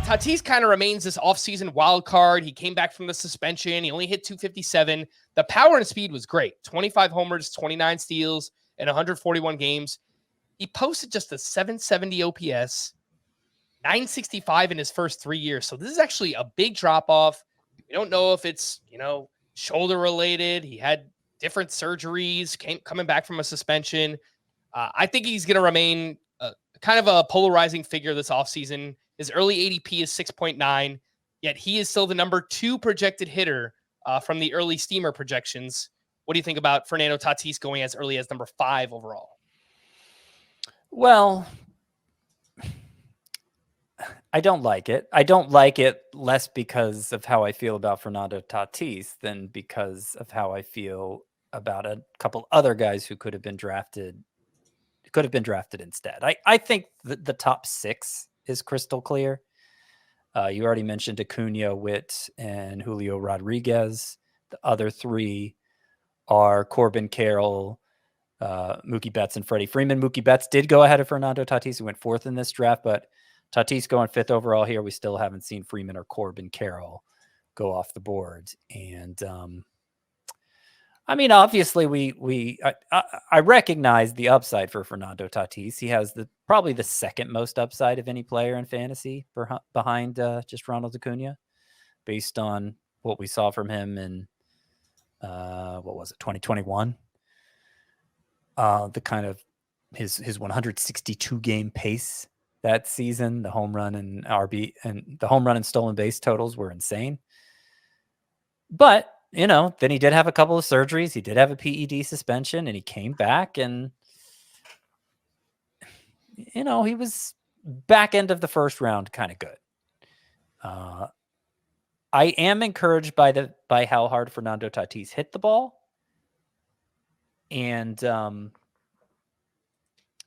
Tatis kind of remains this offseason wild card. He came back from the suspension. He only hit 257. The power and speed was great. 25 homers, 29 steals in 141 games. He posted just a 770 OPS, 965 in his first 3 years. So this is actually a big drop off. We don't know if it's, shoulder related. He had different surgeries, coming back from a suspension. I think he's going to remain kind of a polarizing figure this offseason. His early ADP is 6.9, yet he is still the number 2 projected hitter from the early steamer projections. What do you think about Fernando Tatis going as early as number 5 overall? Well, I don't like it. I don't like it less because of how I feel about Fernando Tatis than because of how I feel about a couple other guys who could have been drafted instead. I think the top 6 is crystal clear. You already mentioned Acuna, Witt, and Julio Rodriguez. The other 3 are Corbin Carroll, Mookie Betts, and Freddie Freeman. Mookie Betts did go ahead of Fernando Tatis, who went 4th in this draft, but Tatis going 5th overall here. We still haven't seen Freeman or Corbin Carroll go off the board. And obviously I recognize the upside for Fernando Tatis. He has probably the second most upside of any player in fantasy behind just Ronald Acuna, based on what we saw from him in 2021. The kind of his 162 game pace that season, the home run and RB and the home run and stolen base totals were insane. But then he did have a couple of surgeries. He did have a PED suspension, and he came back, and he was back end of the first round, kind of good. I am encouraged by how hard Fernando Tatis hit the ball, and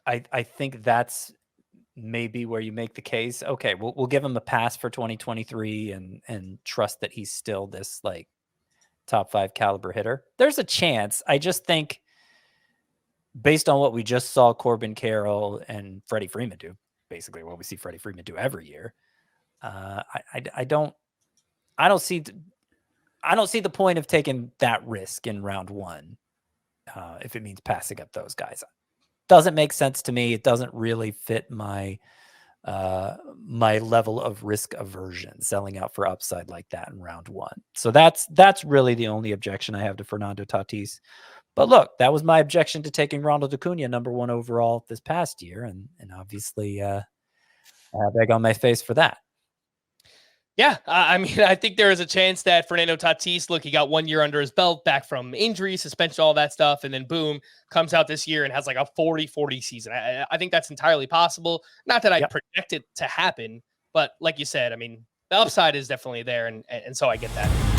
I think that's maybe where you make the case. Okay, we'll give him a pass for 2023 and trust that he's still this top 5 caliber hitter. There's a chance. I just think, based on what we just saw Corbin Carroll and Freddie Freeman do, basically what we see Freddie Freeman do every year, I don't see the point of taking that risk in round 1 if it means passing up those guys. Doesn't make sense to me. It doesn't really fit my level of risk aversion, selling out for upside like that in round 1. So that's really the only objection I have to Fernando Tatis. But look, that was my objection to taking Ronald Acuna number 1 overall this past year, and obviously I have egg on my face for that. Yeah, I think there is a chance that Fernando Tatis, look, he got 1 year under his belt, back from injury, suspension, all that stuff, and then boom, comes out this year and has a 40-40 season. I think that's entirely possible. Not that I project it to happen, but like you said, the upside is definitely there, and so I get that.